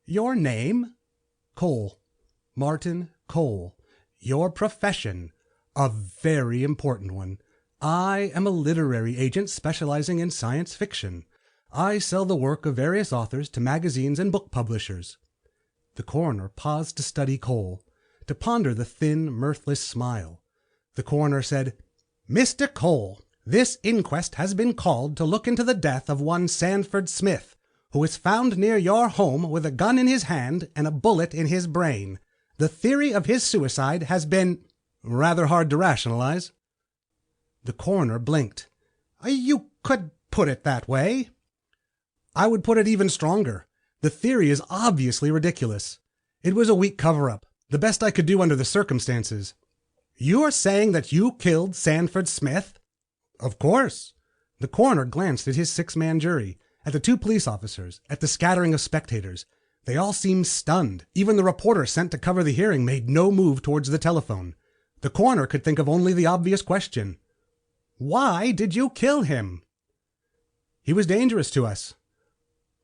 Your name? Cole. Martin Cole. Your profession? A very important one. I am a literary agent specializing in science fiction. I sell the work of various authors to magazines and book publishers. The coroner paused to study Cole, to ponder the thin, mirthless smile. The coroner said, "Mr. Cole, this inquest has been called to look into the death of one Sanford Smith, who was found near your home with a gun in his hand and a bullet in his brain. The theory of his suicide has been rather hard to rationalize." The coroner blinked. "You could put it that way." "I would put it even stronger. The theory is obviously ridiculous. It was a weak cover-up, the best I could do under the circumstances." "You're saying that you killed Sanford Smith?" "Of course." The coroner glanced at his six-man jury, at the two police officers, at the scattering of spectators. They all seemed stunned. Even the reporter sent to cover the hearing made no move towards the telephone. The coroner could think of only the obvious question. "Why did you kill him?" "He was dangerous to us."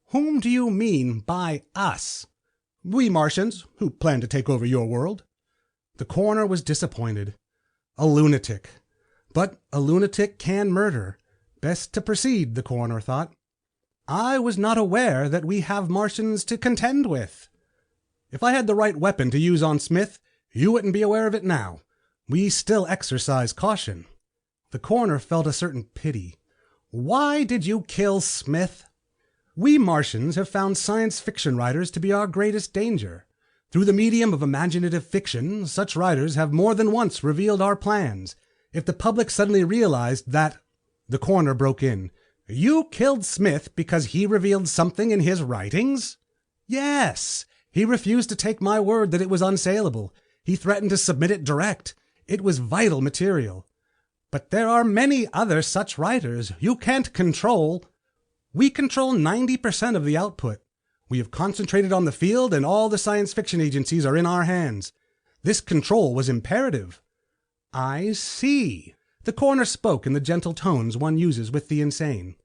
"Whom do you mean by us?" "We Martians, who plan to take over your world." The coroner was disappointed. A lunatic. But a lunatic can murder. Best to proceed, the coroner thought. "I was not aware that we have Martians to contend with." "If I had the right weapon to use on Smith, you wouldn't be aware of it now. We still exercise caution." The coroner felt a certain pity. "Why did you kill Smith?" "We Martians have found science fiction writers to be our greatest danger. Through the medium of imaginative fiction, such writers have more than once revealed our plans. If the public suddenly realized that—" The coroner broke in. "You killed Smith because he revealed something in his writings?" "Yes. He refused to take my word that it was unsaleable. He threatened to submit it direct. It was vital material." "But there are many other such writers. You can't control—" "We control 90% of the output. We have concentrated on the field and all the science fiction agencies are in our hands. This control was imperative." "I see." The coroner spoke in the gentle tones one uses with the insane.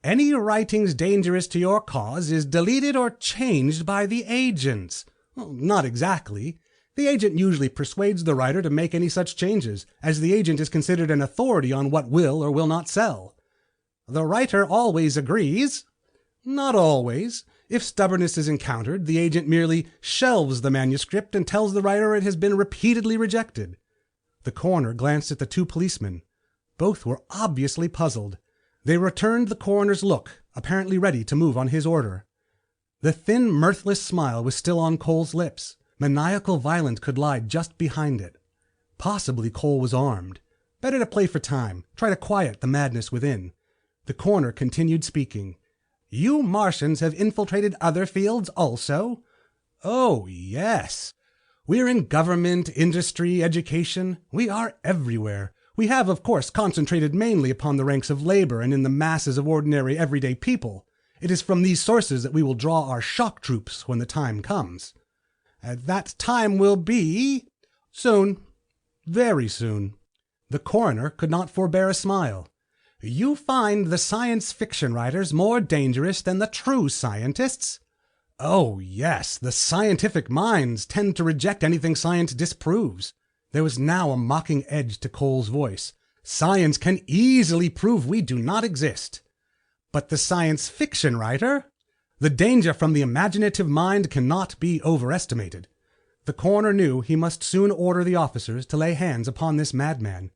"Any writings dangerous to your cause is deleted or changed by the agents." "Not exactly. The agent usually persuades the writer to make any such changes, as the agent is considered an authority on what will or will not sell." "The writer always agrees?" "Not always. If stubbornness is encountered, the agent merely shelves the manuscript and tells the writer it has been repeatedly rejected." The coroner glanced at the two policemen. Both were obviously puzzled. They returned the coroner's look, apparently ready to move on his order. The thin, mirthless smile was still on Cole's lips. Maniacal violence could lie just behind it. Possibly Cole was armed. Better to play for time, try to quiet the madness within. The coroner continued speaking. "You Martians have infiltrated other fields also?" "Oh, yes. We're in government, industry, education. We are everywhere. We have, of course, concentrated mainly upon the ranks of labor and in the masses of ordinary, everyday people. It is from these sources that we will draw our shock troops when the time comes." "That time will be—" "Soon. Very soon." The coroner could not forbear a smile. "You find the science fiction writers more dangerous than the true scientists?" "Oh, yes. The scientific minds tend to reject anything science disproves." There was now a mocking edge to Cole's voice. "Science can easily prove we do not exist." "But the science fiction writer?" "The danger from the imaginative mind cannot be overestimated." The coroner knew he must soon order the officers to lay hands upon this madman.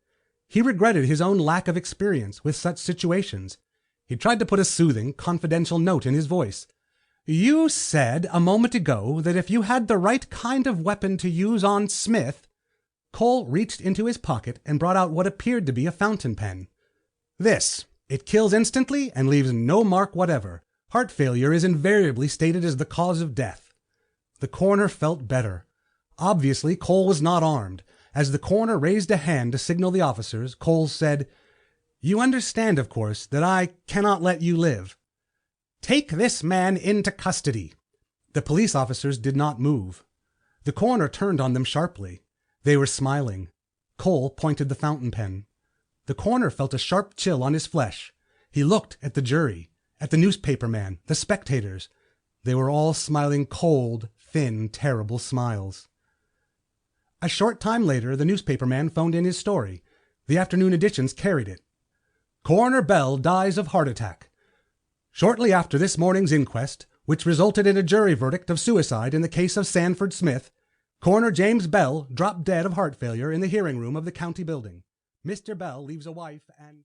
He regretted his own lack of experience with such situations. He tried to put a soothing, confidential note in his voice. "You said a moment ago that if you had the right kind of weapon to use on Smith—" Cole reached into his pocket and brought out what appeared to be a fountain pen. "This. It kills instantly and leaves no mark whatever. Heart failure is invariably stated as the cause of death." The coroner felt better. Obviously, Cole was not armed. As the coroner raised a hand to signal the officers, Cole said, "You understand, of course, that I cannot let you live." "Take this man into custody." The police officers did not move. The coroner turned on them sharply. They were smiling. Cole pointed the fountain pen. The coroner felt a sharp chill on his flesh. He looked at the jury, at the newspaper man, the spectators. They were all smiling cold, thin, terrible smiles. A short time later, the newspaperman phoned in his story. The afternoon editions carried it. Coroner Bell dies of heart attack. Shortly after this morning's inquest, which resulted in a jury verdict of suicide in the case of Sanford Smith, Coroner James Bell dropped dead of heart failure in the hearing room of the county building. Mr. Bell leaves a wife and